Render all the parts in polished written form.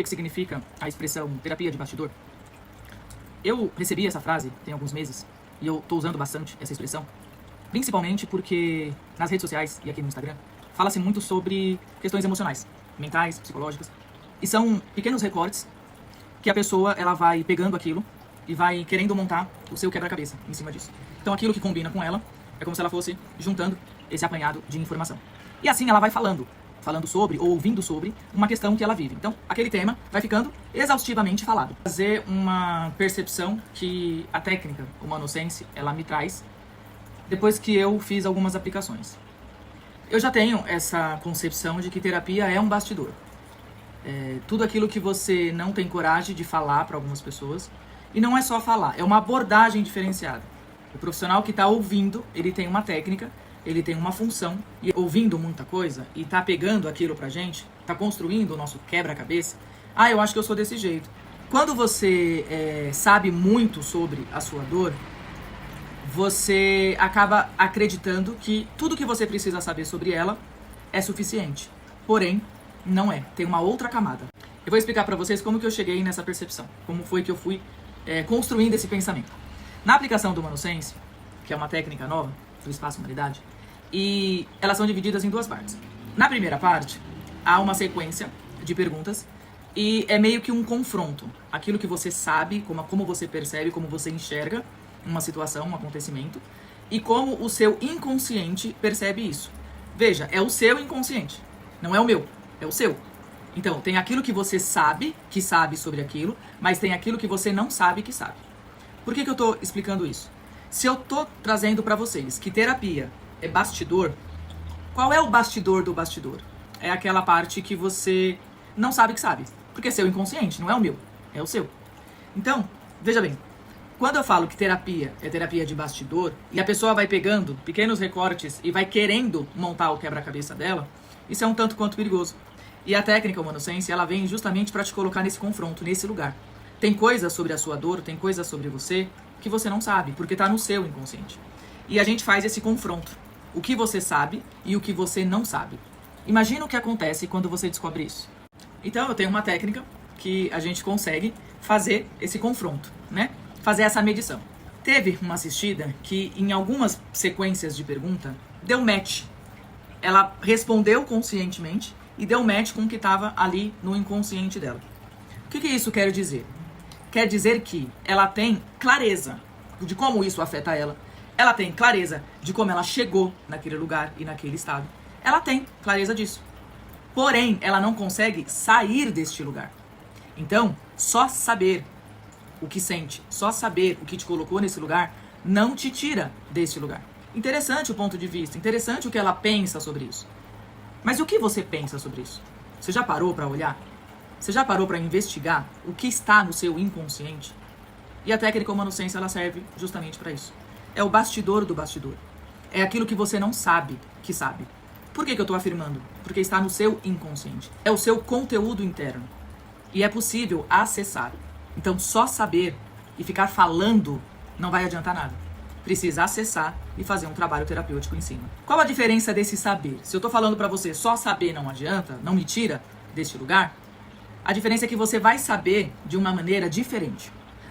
o que significa a expressão terapia de bastidor? Eu recebi essa frase tem alguns meses e eu tô usando bastante essa expressão, principalmente porque nas redes sociais e aqui no Instagram fala-se muito sobre questões emocionais, mentais, psicológicas, e são pequenos recortes que a pessoa ela vai pegando aquilo e vai querendo montar o seu quebra-cabeça em cima disso. Então aquilo que combina com ela é como se ela fosse juntando esse apanhado de informação. E assim ela vai falando sobre ou ouvindo sobre uma questão que ela vive. Então aquele tema vai ficando exaustivamente falado. Fazer uma percepção que a técnica Humanosense ela me traz depois que eu fiz algumas aplicações. Eu já tenho essa concepção de que terapia é um bastidor. Tudo aquilo que você não tem coragem de falar para algumas pessoas. E não é só falar, é uma abordagem diferenciada. O profissional que está ouvindo, ele tem uma técnica, ele tem uma função, e ouvindo muita coisa, e tá pegando aquilo pra gente, tá construindo o nosso quebra-cabeça. Eu acho que eu sou desse jeito. Quando você sabe muito sobre a sua dor, você acaba acreditando que tudo que você precisa saber sobre ela é suficiente. Porém, não é. Tem uma outra camada. Eu vou explicar pra vocês como que eu cheguei nessa percepção. Como foi que eu fui construindo esse pensamento. Na aplicação do Humanosense, que é uma técnica nova do Espaço Humanidade, e elas são divididas em duas partes. Na primeira parte, há uma sequência de perguntas e é meio que um confronto. Aquilo que você sabe, como você percebe, como você enxerga uma situação, um acontecimento, e como o seu inconsciente percebe isso. Veja, é o seu inconsciente, não é o meu, é o seu. Então, tem aquilo que você sabe, que sabe sobre aquilo, mas tem aquilo que você não sabe que sabe. Por que eu tô explicando isso? Se eu tô trazendo pra vocês que terapia é bastidor, qual é o bastidor do bastidor? É aquela parte que você não sabe que sabe, porque é seu inconsciente, não é o meu, é o seu. Então, veja bem, quando eu falo que terapia é terapia de bastidor, e a pessoa vai pegando pequenos recortes e vai querendo montar o quebra-cabeça dela, isso é um tanto quanto perigoso. E a técnica Humanosense, ela vem justamente para te colocar nesse confronto, nesse lugar. Tem coisas sobre a sua dor, tem coisas sobre você que você não sabe, porque está no seu inconsciente. E a gente faz esse confronto. O que você sabe e o que você não sabe. Imagina o que acontece quando você descobre isso. Então eu tenho uma técnica que a gente consegue fazer esse confronto, né? Fazer essa medição. Teve uma assistida que em algumas sequências de pergunta deu match. Ela respondeu conscientemente e deu match com o que estava ali no inconsciente dela. O que isso quer dizer? Quer dizer que ela tem clareza de como isso afeta ela. Ela tem clareza de como ela chegou naquele lugar e naquele estado. Ela tem clareza disso. Porém, ela não consegue sair deste lugar. Então, só saber o que sente, só saber o que te colocou nesse lugar, não te tira desse lugar. Interessante o ponto de vista, interessante o que ela pensa sobre isso. Mas o que você pensa sobre isso? Você já parou para olhar? Você já parou para investigar o que está no seu inconsciente? E a técnica Humanosense, ela serve justamente para isso. É o bastidor do bastidor. É aquilo que você não sabe que sabe. Por que eu estou afirmando? Porque está no seu inconsciente. É o seu conteúdo interno. E é possível acessar. Então só saber e ficar falando não vai adiantar nada. Precisa acessar e fazer um trabalho terapêutico em cima. Qual a diferença desse saber? Se eu estou falando para você só saber não adianta, não me tira deste lugar, a diferença é que você vai saber de uma maneira diferente.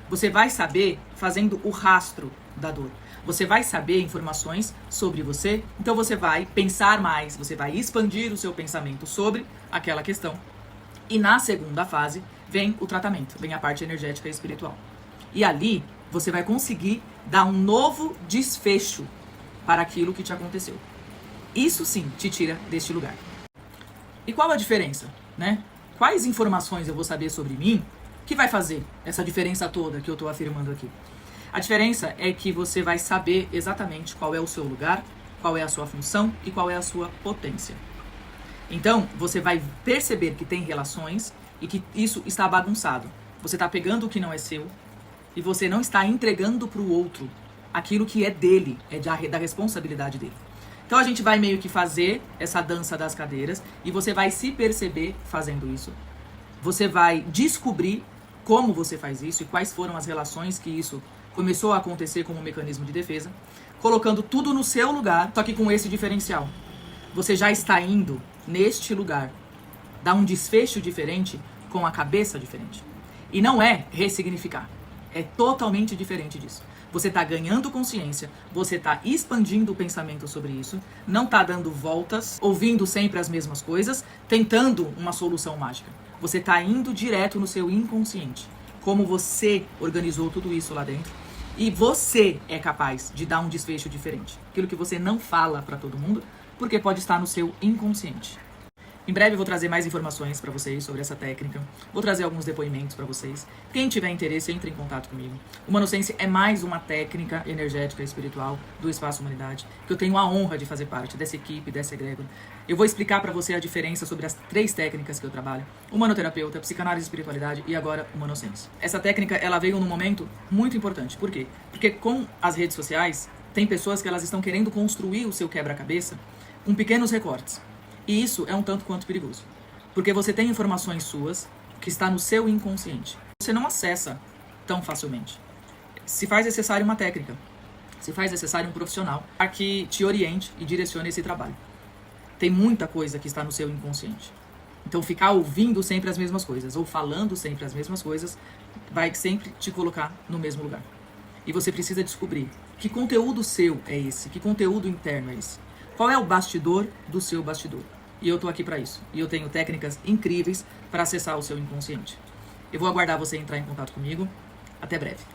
Você vai saber fazendo o rastro da dor. Você vai saber informações sobre você, então você vai pensar mais, você vai expandir o seu pensamento sobre aquela questão. E na segunda fase vem o tratamento, vem a parte energética e espiritual. E ali você vai conseguir dar um novo desfecho para aquilo que te aconteceu. Isso sim te tira deste lugar. E qual a diferença, né? Quais informações eu vou saber sobre mim que vai fazer essa diferença toda que eu estou afirmando aqui? A diferença é que você vai saber exatamente qual é o seu lugar, qual é a sua função e qual é a sua potência. Então, você vai perceber que tem relações e que isso está bagunçado. Você está pegando o que não é seu e você não está entregando para o outro aquilo que é dele, é da responsabilidade dele. Então a gente vai meio que fazer essa dança das cadeiras e você vai se perceber fazendo isso. Você vai descobrir como você faz isso e quais foram as relações que isso começou a acontecer como um mecanismo de defesa, colocando tudo no seu lugar, só que com esse diferencial. Você já está indo neste lugar, dar um desfecho diferente com a cabeça diferente. E não é ressignificar. É totalmente diferente disso. Você está ganhando consciência, você está expandindo o pensamento sobre isso, não está dando voltas, ouvindo sempre as mesmas coisas, tentando uma solução mágica. Você está indo direto no seu inconsciente. Como você organizou tudo isso lá dentro. E você é capaz de dar um desfecho diferente. Aquilo que você não fala para todo mundo, porque pode estar no seu inconsciente. Em breve eu vou trazer mais informações para vocês sobre essa técnica. Vou trazer alguns depoimentos para vocês. Quem tiver interesse, entre em contato comigo. O Humanocência é mais uma técnica energética e espiritual do Espaço Humanidade, que eu tenho a honra de fazer parte dessa equipe, dessa egrégora. Eu vou explicar para você a diferença sobre as 3 técnicas que eu trabalho. Humanoterapeuta, psicanálise e espiritualidade e agora Humanocência. Essa técnica, ela veio num momento muito importante. Por quê? Porque com as redes sociais, tem pessoas que elas estão querendo construir o seu quebra-cabeça com pequenos recortes. E isso é um tanto quanto perigoso. Porque você tem informações suas que está no seu inconsciente. Você não acessa tão facilmente. Se faz necessário uma técnica. Se faz necessário um profissional para que te oriente e direcione esse trabalho. Tem muita coisa que está no seu inconsciente. Então ficar ouvindo sempre as mesmas coisas ou falando sempre as mesmas coisas vai sempre te colocar no mesmo lugar. E você precisa descobrir que conteúdo seu é esse, que conteúdo interno é esse. Qual é o bastidor do seu bastidor? E eu tô aqui para isso. E eu tenho técnicas incríveis para acessar o seu inconsciente. Eu vou aguardar você entrar em contato comigo. Até breve.